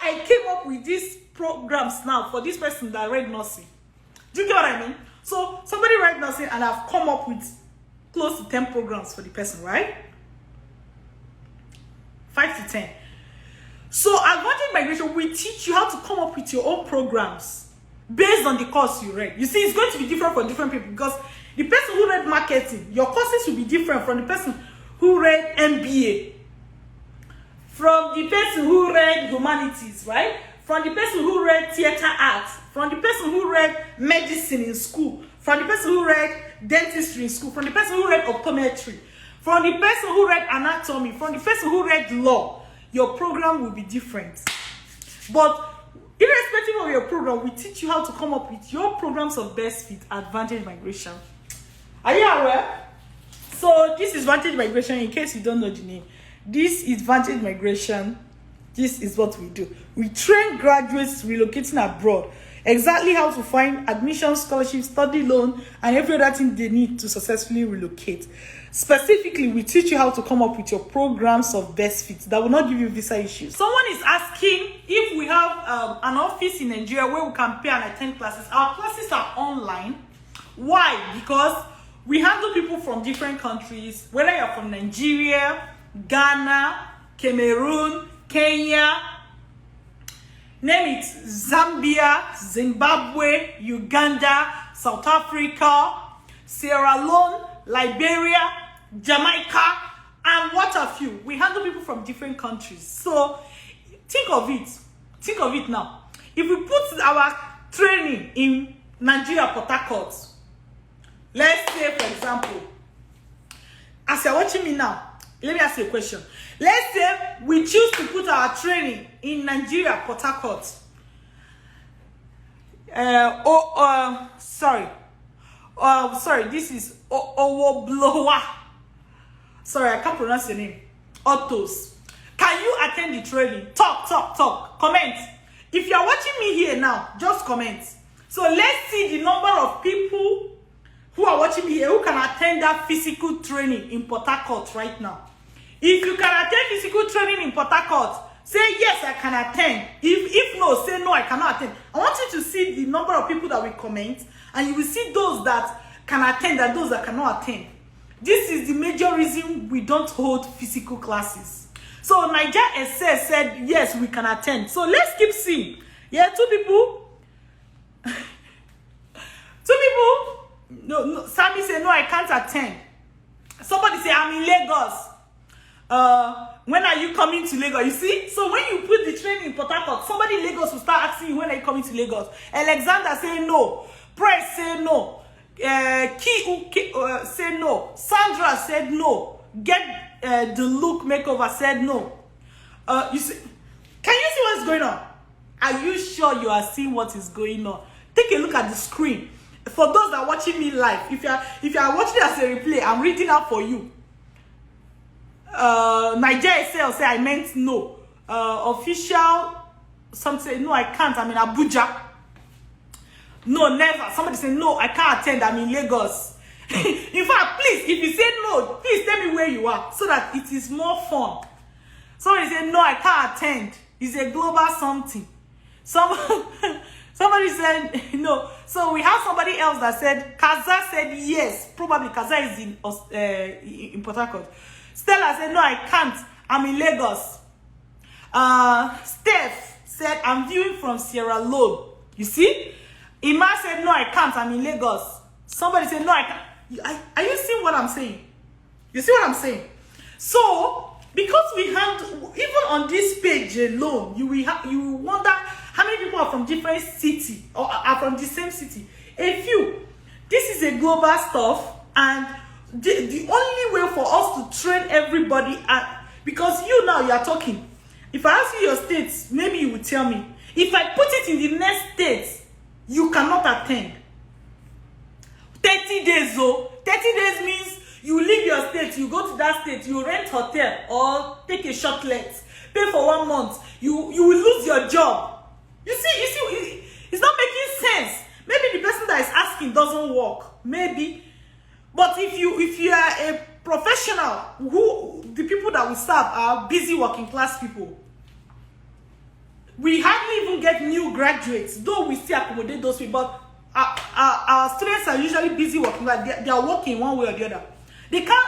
I came up with these programs now for this person that read nursing. Do you get what I mean? So somebody read nursing and I've come up with close to 10 programs for the person, right? 5 to 10. So at Vantage Migration, we teach you how to come up with your own programs based on the course you read. You see, it's going to be different for different people because the person who read marketing, your courses will be different from the person who read MBA, from the person who read humanities, right? From the person who read theater arts, from the person who read medicine in school, from the person who read dentistry in school, from the person who read optometry, from the person who read anatomy, from the person who read law. Your program will be different. But irrespective of your program, we teach you how to come up with your programs of best fit at Vantage Migration. Are you aware? So this is Vantage Migration, in case you don't know the name. This is Vantage Migration. This is what we do. We train graduates relocating abroad. Exactly how to find admission, scholarship, study loan, and every other thing they need to successfully relocate. Specifically, we teach you how to come up with your programs of best fit that will not give you visa issues. Someone is asking if we have an office in Nigeria where we can pay and attend classes. Our classes are online. Why? Because we handle people from different countries, whether you're from Nigeria, Ghana, Cameroon, Kenya, name it, Zambia, Zimbabwe, Uganda, South Africa, Sierra Leone, Liberia, Jamaica, and what have you. We handle people from different countries. So think of it now. If if we put our training in Nigeria, Port Harcourt, let's say, for example, as you're watching me now, let me ask you a question. Let's say we choose to put our training in Nigeria, Port Harcourt. Sorry, this is Owoblowa. Sorry, I can't pronounce your name. Autos. Can you attend the training? Talk. Comment. If you are watching me here now, just comment. So let's see the number of people who are watching me here who can attend that physical training in Port Harcourt right now. If you can attend physical training in Port Harcourt, say yes, I can attend. If no, say no, I cannot attend. I want you to see the number of people that will comment, and you will see those that can attend and those that cannot attend. This is the major reason we don't hold physical classes. So Niger SS said yes, we can attend. So let's keep seeing. Yeah, two people. No, Sammy said no, I can't attend. Somebody say I'm in Lagos. When are you coming to Lagos? You see? So when you put the training in Port Harcourt, somebody in Lagos will start asking you, when are you coming to Lagos? Alexander say no. Press say no. Say no. Sandra said no. Get the look makeover said no. You see? Can you see what's going on? Are you sure you are seeing what is going on? Take a look at the screen. For those that are watching me live, if you are watching it as a replay, I'm reading out for you. Nigeria itself say I meant no. Official, some say no, I can't. I'm in Abuja. No, never. Somebody say no, I can't attend. I'm in Lagos. In fact, please, if you say no, please tell me where you are so that it is more fun. Somebody say no, I can't attend. It's a global something. Somebody said no. So we have somebody else that said Kaza said yes. Probably Kaza is in Port Harcourt. Stella said no, I can't. I'm in Lagos. Steph said I'm viewing from Sierra Leone. You see? Ima said no, I can't. I'm in Lagos. Somebody said no, I can't. Are you seeing what I'm saying? You see what I'm saying? So because we have, even on this page alone, you will wonder how many people are from different city or are from the same city. A few. This is a global stuff, and the only way for us to train everybody, because you now you are talking. If I ask you your states, maybe you will tell me. If I put it in the next state, you cannot attend. 30 days though. 30 days means you leave your state, you go to that state, you rent hotel or take a short let, pay for 1 month. You will lose your job. You see, it's not making sense. Maybe the person that is asking doesn't work. Maybe. But if you are a professional, who the people that we serve are busy working class people. We hardly even get new graduates, though we still accommodate those people. But our students are usually busy working, like they are working one way or the other. They can't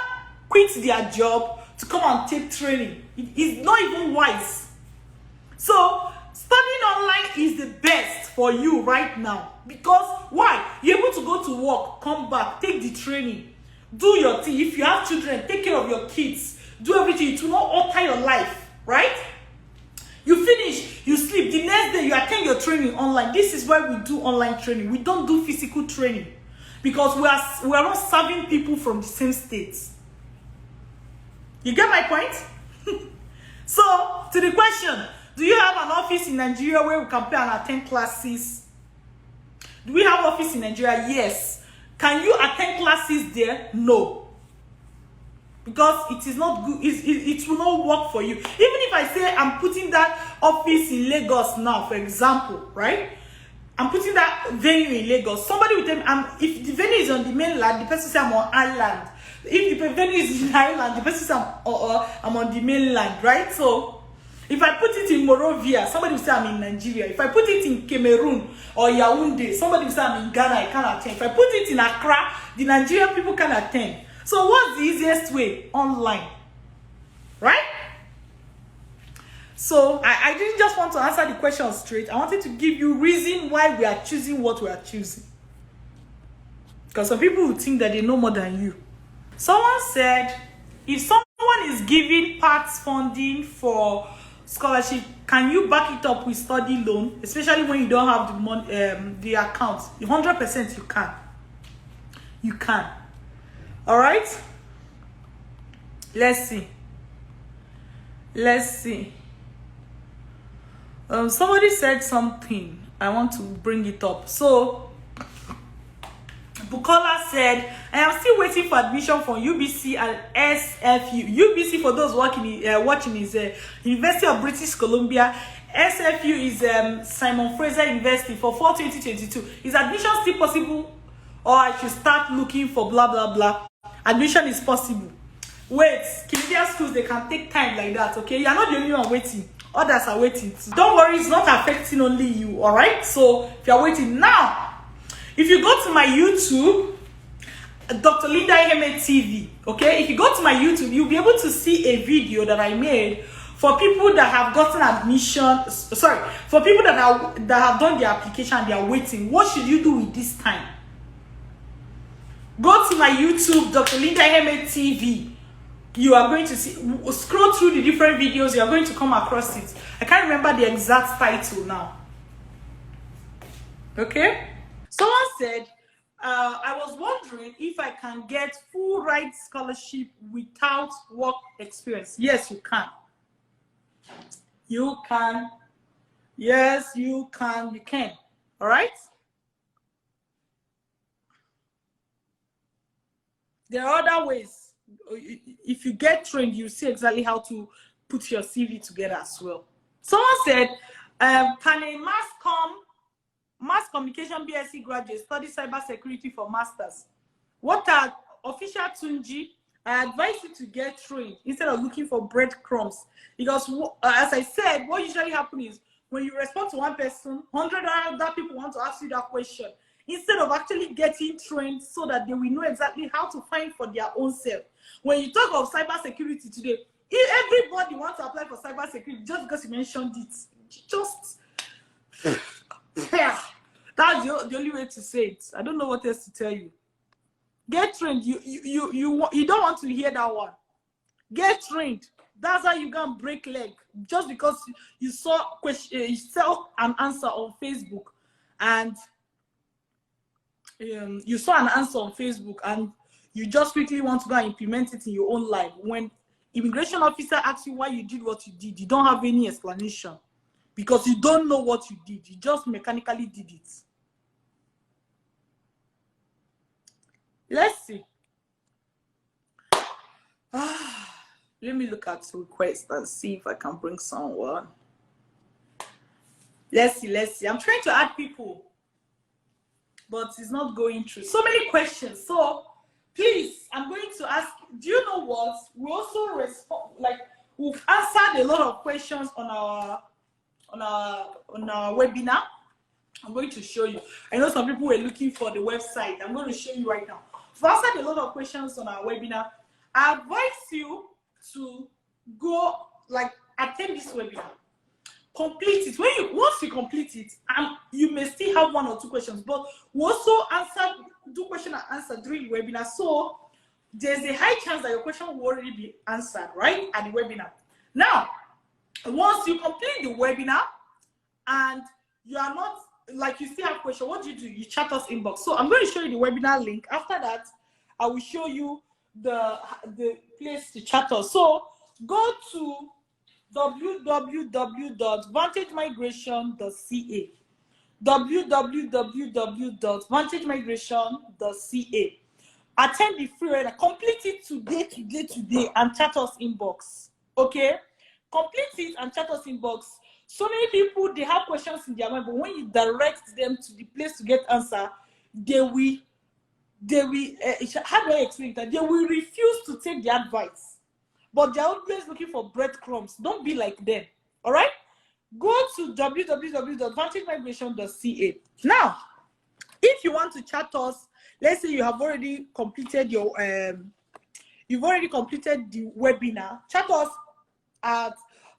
quit their job to come and take training. It's not even wise. So studying online is the best for you right now. Because why? You're able to go to work, come back, take the training, do your thing. If you have children, take care of your kids, do everything. It will not alter your life, right? You finish, you sleep. The next day, you attend your training online. This is why we do online training. We don't do physical training because we are not serving people from the same states. You get my point? So, to the question, do you have an office in Nigeria where we can pay and attend classes? Do we have office in Nigeria? Yes. Can you attend classes there? No. Because it is not good, it will not work for you. Even if I say I'm putting that office in Lagos now, for example, right? I'm putting that venue in Lagos. Somebody will tell me, if the venue is on the mainland, the person says I'm on island. If the venue is in island, the person says I'm on the mainland, right? So if I put it in Morovia, somebody will say I'm in Nigeria. If I put it in Cameroon or Yaoundé, somebody will say I'm in Ghana, I can't attend. If I put it in Accra, the Nigerian people can attend. So what's the easiest way? Online. Right? So I didn't just want to answer the question straight. I wanted to give you reason why we are choosing what we are choosing. Because some people will think that they know more than you. Someone said, if someone is giving parts funding for scholarship, can you back it up with study loan, especially when you don't have the money, the account? 100% you can. You can. All right. Let's see. Let's see. Somebody said something. I want to bring it up. So Bukola said, I am still waiting for admission from UBC and SFU. UBC, for those watching, is University of British Columbia. SFU is Simon Fraser University for fall 2022. Is admission still possible, or I should start looking for blah blah blah? Admission is possible. Wait, Canadian schools, they can take time like that, okay? You are not the only one waiting. Others are waiting too. Don't worry, it's not affecting only you, all right? So if you're waiting now, if you go to my YouTube, Dr. Linda Iheme TV, okay? If you go to my YouTube, you'll be able to see a video that I made for people that have gotten admission. Sorry, for people that have done their application and they are waiting. What should you do with this time? Go to my YouTube, Dr. Linda Iheme TV. You are going to see, scroll through the different videos, you are going to come across it. I can't remember the exact title now. Okay? Someone said, I was wondering if I can get full ride scholarship without work experience. Yes, you can. You can. Yes, you can. You can. All right? There are other ways. If you get trained, you see exactly how to put your CV together as well. Someone said, can a mass communication BSc graduate study cybersecurity for masters? What are official Tunji? I advise you to get trained instead of looking for breadcrumbs, because as I said, what usually happens is when you respond to one person, 100 other people want to ask you that question, instead of actually getting trained so that they will know exactly how to find for their own self. When you talk of cybersecurity today, everybody wants to apply for cybersecurity just because you mentioned it. Just that's the only way to say it. I don't know what else to tell you. Get trained. You don't want to hear that one. Get trained. That's how you can break leg. Just because you saw an answer on Facebook, and you saw an answer on Facebook, and you just quickly want to go and implement it in your own life. When immigration officer asks you why you did what you did, you don't have any explanation because you don't know what you did. You just mechanically did it. Let's see. Let me look at requests and see if I can bring someone. Let's see. I'm trying to add people, but it's not going through. So many questions. So please, I'm going to ask, do you know what? We also respond, like, we've answered a lot of questions on our webinar. I'm going to show you. I know some people were looking for the website. I'm going to show you right now. We've answered a lot of questions on our webinar. I advise you to go, like, attend this webinar. Complete it. Once you complete it, you may still have one or two questions, but we also do question and answer during the webinar. So there's a high chance that your question will already be answered, right, at the webinar. Now, once you complete the webinar and you are not, like, you still have question, what do? You chat us inbox. So I'm going to show you the webinar link. After that, I will show you the place to chat us. So go to www.vantagemigration.ca. www.vantagemigration.ca. Attend the free webinar. Complete it today, and chat us inbox. Okay? Complete it and chat us inbox. So many people, they have questions in their mind, but when you direct them to the place to get answer, they will how do I explain that? They will refuse to take the advice, but they're always looking for breadcrumbs. Don't be like them. All right? Go to www.vantagemigration.ca. Now, if you want to chat us, let's say you have already completed the webinar, chat us at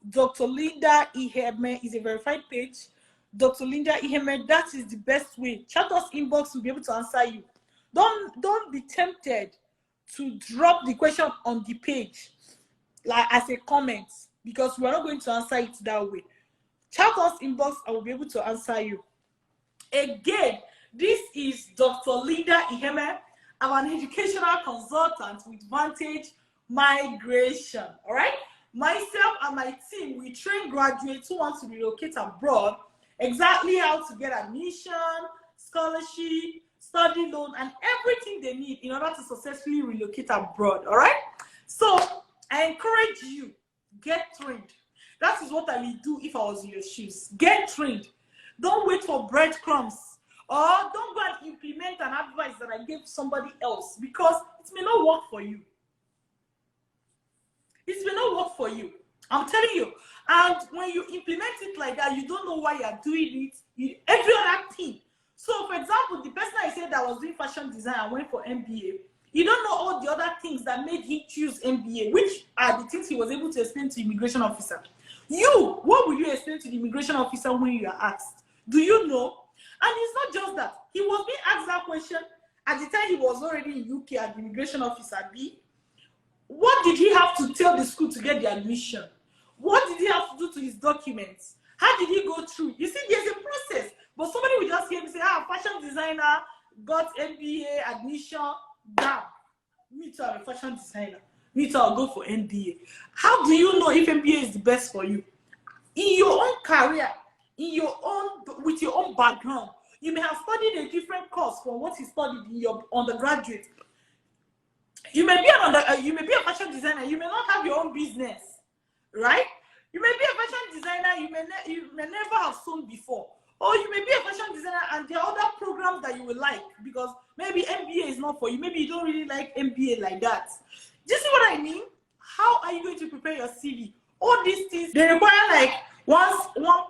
Dr. Linda Iheme. Is a verified page. Dr. Linda Iheme, that is the best way. Chat us inbox, will be able to answer you. Don't be tempted to drop the question on the page, like as a comment. because we're not going to answer it that way. Chat us inbox, I will be able to answer you. Again, this is Dr. Linda Iheme. I'm an educational consultant with Vantage Migration. All right? Myself and my team, we train graduates who want to relocate abroad, exactly how to get admission, scholarship, study loan, and everything they need in order to successfully relocate abroad. All right? So I encourage you, get trained. That is what I will do if I was in your shoes. Get trained. Don't wait for breadcrumbs, or don't go and implement an advice that I gave somebody else, because it may not work for you. It may not work for you. I'm telling you. And when you implement it like that, you don't know why you are doing it. Every other thing. So, for example, the person I said that was doing fashion design and went for MBA, you don't know all the other things that made him choose MBA, which are the things he was able to explain to the immigration officer. You, what will you explain to the immigration officer when you are asked? Do you know? And it's not just that. He was being asked that question at the time he was already in UK at the immigration officer. What did he have to tell the school to get the admission? What did he have to do to his documents? How did he go through? You see, there's a process. But somebody will just hear me say, fashion designer, got MBA, admission, damn. Me too, I'm a fashion designer. Me too, I'll go for MBA. How do you know if MBA is the best for you? In your own career, with your own background, you may have studied a different course from what you studied in your undergraduate. You may be a fashion designer. You may not have your own business, right? You may be a fashion designer. You may never have sewn before, or you may be a fashion designer and there are other programs that you will like, because maybe MBA is not for you. Maybe you don't really like MBA like that. Do you see what I mean? How are you going to prepare your CV? All these things, they require like one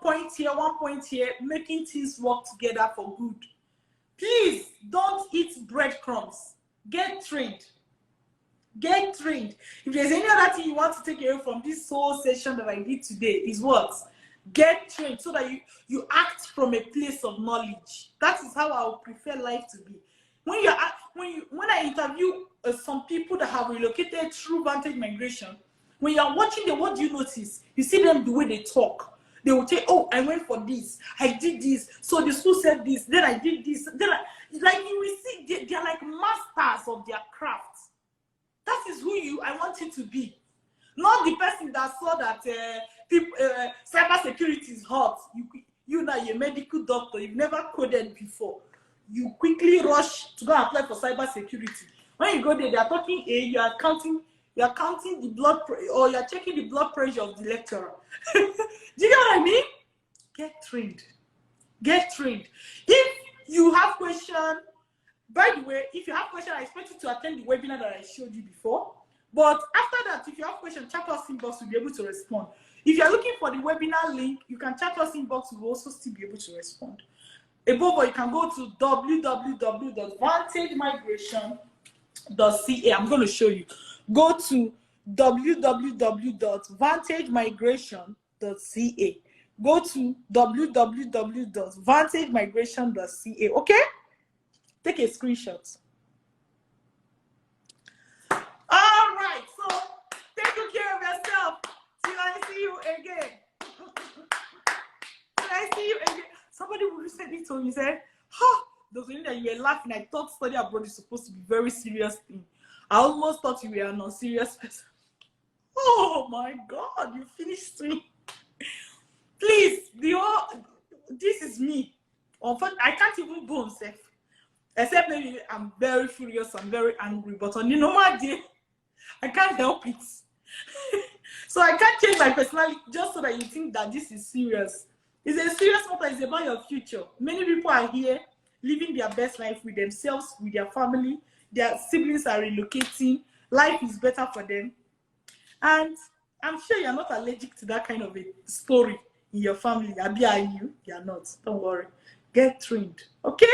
point here, making things work together for good. Please don't eat breadcrumbs. Get trained. Get trained. If there's any other thing you want to take away from this whole session that I did today, is what? Get trained, so that you act from a place of knowledge. That is how I would prefer life to be. When I interview some people that have relocated through Vantage Migration, when you're watching them, what do you notice? You see them the way they talk. They will say, "Oh, I went for this. I did this. So the school said this. Then I did this." Then like you will see, they're like masters of their craft. That is who I want you to be. Not the person that saw that cyber security is hot. You now, you're a medical doctor. You've never coded before. You quickly rush to go and apply for cyber security. When you go there, they are talking you are counting the blood or you are checking the blood pressure of the lecturer. Do you know what I mean? Get trained. Get trained. If you have questions, by the way, if you have questions, I expect you to attend the webinar that I showed you before. But after that, if you have questions, chat us inbox, we'll be able to respond. If you're looking for the webinar link, you can chat us inbox, we'll also still be able to respond. Above all, you can go to www.vantagemigration.ca. I'm going to show you. Go to www.vantagemigration.ca. Go to www.vantagemigration.ca. Okay? Take a screenshot. All right, so take good care of yourself. Till I see you again. Till I see you again. Somebody will say this to me, said, those things that you were laughing. I thought study abroad is supposed to be very serious thing. I almost thought you were a non-serious person. Oh my God, you finished me. Please, this is me. I can't even go myself. Except maybe I'm very furious, I'm very angry, but on the normal day, I can't help it. So I can't change my personality just so that you think that this is serious. It's a serious matter. It's about your future. Many people are here living their best life with themselves, with their family. Their siblings are relocating. Life is better for them. And I'm sure you're not allergic to that kind of a story in your family. Abi, are you? You're not. Don't worry. Get trained. Okay?